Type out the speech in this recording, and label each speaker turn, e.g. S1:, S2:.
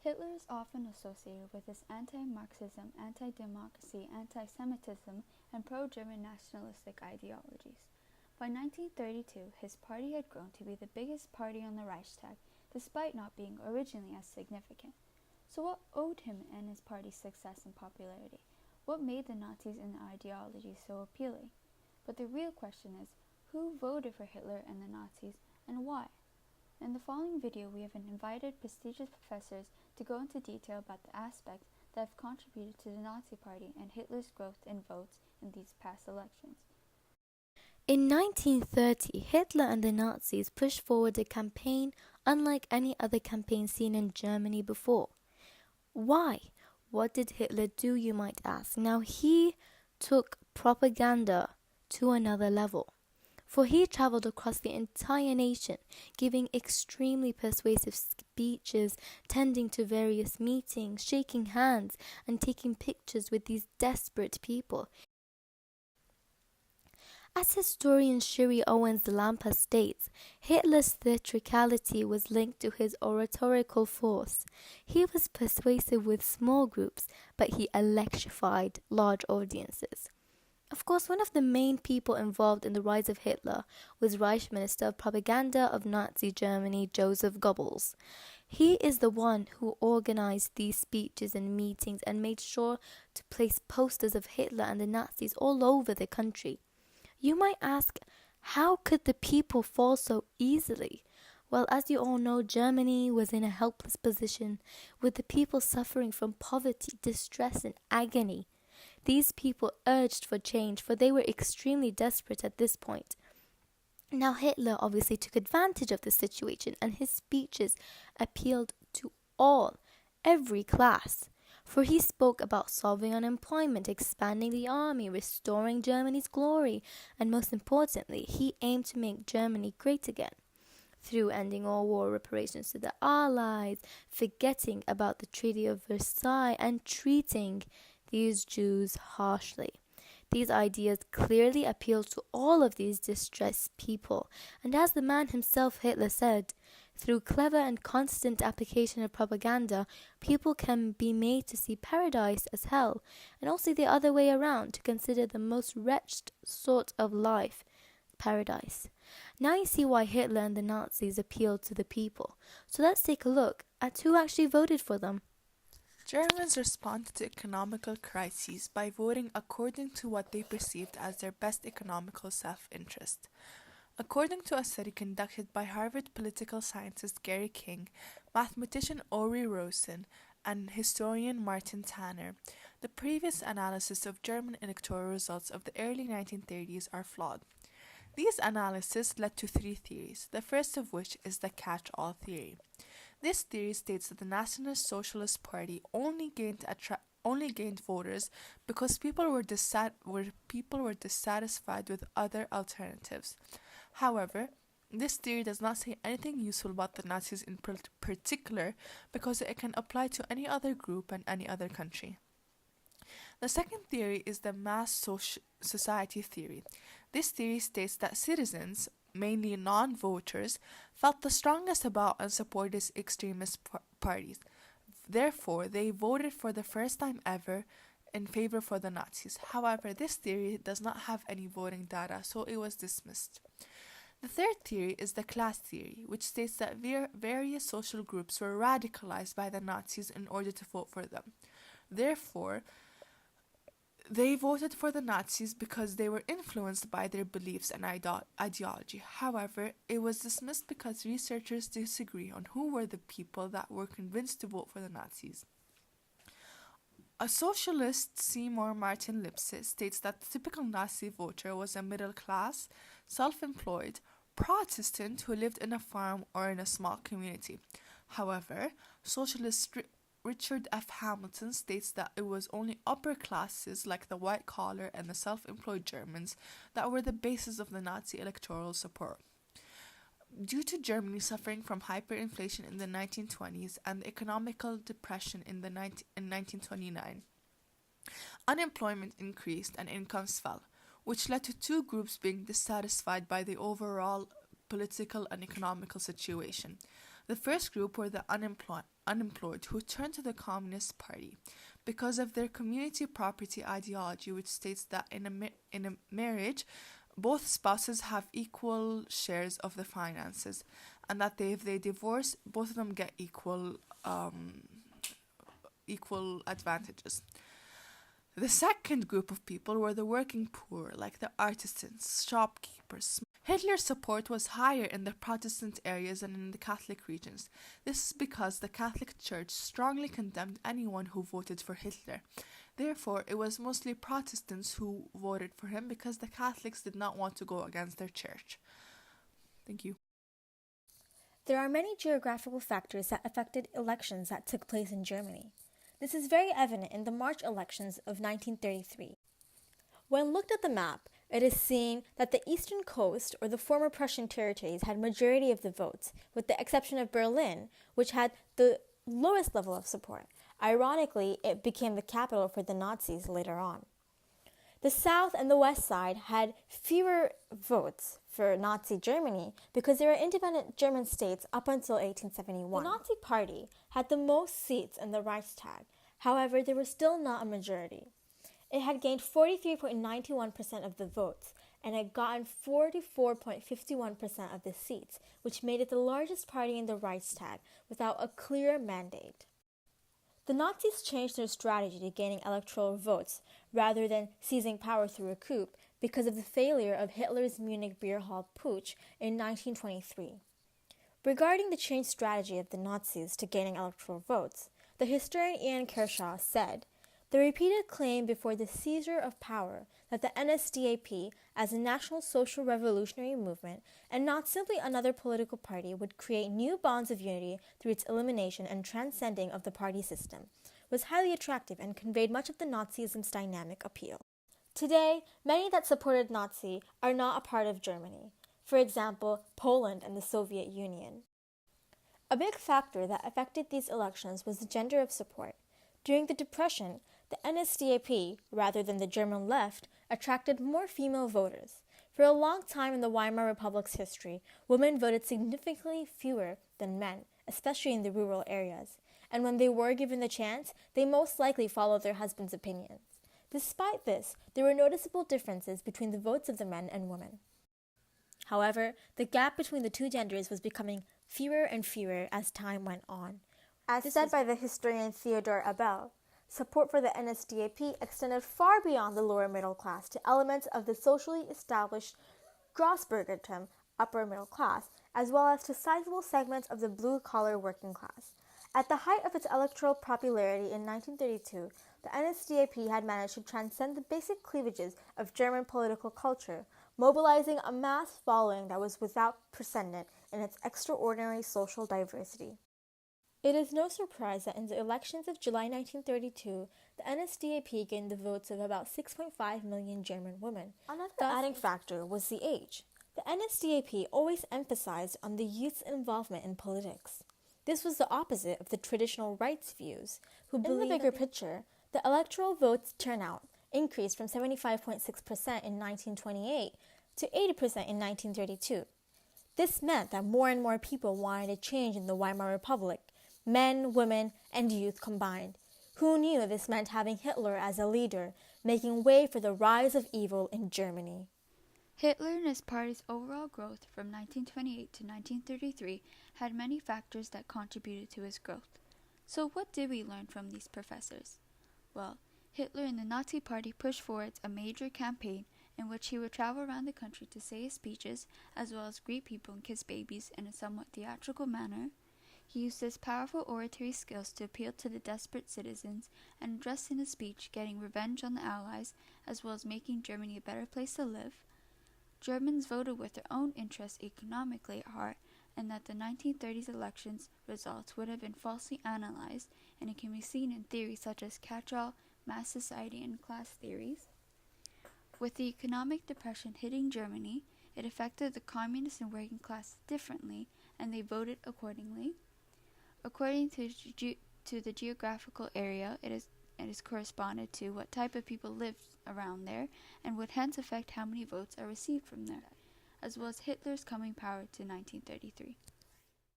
S1: Hitler is often associated with his anti-Marxism, anti-democracy, anti-Semitism, and pro-German nationalistic ideologies. By 1932, his party had grown to be the biggest party on the Reichstag, despite not being originally as significant. So what owed him and his party's success and popularity? What made the Nazis and their ideology so appealing? But the real question is, who voted for Hitler and the Nazis, and why? In the following video, we have invited prestigious professors to go into detail about the aspects that have contributed to the Nazi Party and Hitler's growth in votes in these past elections.
S2: In 1930, Hitler and the Nazis pushed forward a campaign unlike any other campaign seen in Germany before. Why? What did Hitler do, you might ask? Now, he took propaganda to another level. For he traveled across the entire nation, giving extremely persuasive speeches, tending to various meetings, shaking hands, and taking pictures with these desperate people. As historian Shiri Owens Lampa states, Hitler's theatricality was linked to his oratorical force. He was persuasive with small groups, but he electrified large audiences. Of course, one of the main people involved in the rise of Hitler was Reich Minister of Propaganda of Nazi Germany, Joseph Goebbels. He is the one who organized these speeches and meetings and made sure to place posters of Hitler and the Nazis all over the country. You might ask, how could the people fall so easily? Well, as you all know, Germany was in a helpless position, with the people suffering from poverty, distress, and agony. These people urged for change, for they were extremely desperate at this point. Now, Hitler obviously took advantage of the situation, and his speeches appealed to all, every class. For he spoke about solving unemployment, expanding the army, restoring Germany's glory, and most importantly, he aimed to make Germany great again, through ending all war reparations to the Allies, forgetting about the Treaty of Versailles, and treating these Jews harshly. These ideas clearly appeal to all of these distressed people, and as the man himself, Hitler, said, through clever and constant application of propaganda, people can be made to see paradise as hell, and also the other way around, to consider the most wretched sort of life paradise. Now you see why Hitler and the Nazis appealed to the people. So let's take a look at who actually voted for them.
S3: Germans responded to economical crises by voting according to what they perceived as their best economical self-interest. According to a study conducted by Harvard political scientist Gary King, mathematician Ori Rosen, and historian Martin Tanner, the previous analysis of German electoral results of the early 1930s are flawed. These analyses led to three theories, the first of which is the catch-all theory. This theory states that the Nationalist Socialist Party only gained voters because people were dissatisfied with other alternatives. However, this theory does not say anything useful about the Nazis in particular because it can apply to any other group and any other country. The second theory is the mass society theory. This theory states that citizens, mainly non-voters, felt the strongest about and supported extremist parties. Therefore, they voted for the first time ever in favor for the Nazis. However, this theory does not have any voting data, so it was dismissed. The third theory is the class theory, which states that various social groups were radicalized by the Nazis in order to vote for them. Therefore, they voted for the Nazis because they were influenced by their beliefs and ideology. However, it was dismissed because researchers disagree on who were the people that were convinced to vote for the Nazis. A socialist, Seymour Martin Lipset, states that the typical Nazi voter was a middle-class, self-employed Protestant who lived in a farm or in a small community. However, socialist Richard F. Hamilton states that it was only upper classes like the white-collar and the self-employed Germans that were the basis of the Nazi electoral support. Due to Germany suffering from hyperinflation in the 1920s and the economical depression in 1929, unemployment increased and incomes fell, which led to two groups being dissatisfied by the overall political and economical situation. The first group were the unemployed who turned to the Communist Party because of their community property ideology, which states that in a marriage, both spouses have equal shares of the finances, and that if they divorce, both of them get equal advantages. The second group of people were the working poor, like the artisans, shopkeepers. Hitler's support was higher in the Protestant areas than in the Catholic regions. This is because the Catholic Church strongly condemned anyone who voted for Hitler. Therefore, it was mostly Protestants who voted for him because the Catholics did not want to go against their church. Thank you.
S4: There are many geographical factors that affected elections that took place in Germany. This is very evident in the March elections of 1933. When looked at the map, it is seen that the eastern coast, or the former Prussian territories, had majority of the votes, with the exception of Berlin, which had the lowest level of support. Ironically, it became the capital for the Nazis later on. The south and the west side had fewer votes for Nazi Germany because they were independent German states up until 1871. The Nazi Party had the most seats in the Reichstag. However, they were still not a majority. It had gained 43.91% of the votes and had gotten 44.51% of the seats, which made it the largest party in the Reichstag without a clear mandate. The Nazis changed their strategy to gaining electoral votes rather than seizing power through a coup because of the failure of Hitler's Munich beer hall putsch in 1923. Regarding the changed strategy of the Nazis to gaining electoral votes, the historian Ian Kershaw said, "The repeated claim before the seizure of power that the NSDAP, as a national social revolutionary movement and not simply another political party, would create new bonds of unity through its elimination and transcending of the party system, was highly attractive and conveyed much of the Nazism's dynamic appeal." Today, many that supported Nazi are not a part of Germany. For example, Poland and the Soviet Union. A big factor that affected these elections was the gender of support. During the Depression, the NSDAP, rather than the German left, attracted more female voters. For a long time in the Weimar Republic's history, women voted significantly fewer than men, especially in the rural areas. And when they were given the chance, they most likely followed their husband's opinions. Despite this, there were noticeable differences between the votes of the men and women. However, the gap between the two genders was becoming fewer and fewer as time went on. As said by the historian Theodor Abel, support for the NSDAP extended far beyond the lower middle class to elements of the socially established Grossbürgertum, upper middle class, as well as to sizable segments of the blue-collar working class. At the height of its electoral popularity in 1932, the NSDAP had managed to transcend the basic cleavages of German political culture, mobilizing a mass following that was without precedent in its extraordinary social diversity. It is no surprise that in the elections of July 1932, the NSDAP gained the votes of about 6.5 million German women. Another adding factor was the age. The NSDAP always emphasized on the youth's involvement in politics. This was the opposite of the traditional rights views, who believed in the bigger picture. The electoral votes turnout increased from 75.6% in 1928 to 80% in 1932. This meant that more and more people wanted a change in the Weimar Republic, men, women, and youth combined. Who knew this meant having Hitler as a leader, making way for the rise of evil in Germany?
S1: Hitler and his party's overall growth from 1928 to 1933 had many factors that contributed to his growth. So what did we learn from these professors? Well, Hitler and the Nazi Party pushed forward a major campaign in which he would travel around the country to say his speeches as well as greet people and kiss babies in a somewhat theatrical manner. He used his powerful oratory skills to appeal to the desperate citizens and addressed in his speech getting revenge on the Allies as well as making Germany a better place to live. Germans voted with their own interests economically at heart, and that the 1930s elections results would have been falsely analyzed, and it can be seen in theories such as catch-all, mass society, and class theories. With the economic depression hitting Germany, it affected the communist and working class differently, and they voted accordingly. According to the geographical area, it is corresponded to what type of people lived around there, and would hence affect how many votes are received from there, as well as Hitler's coming power to 1933.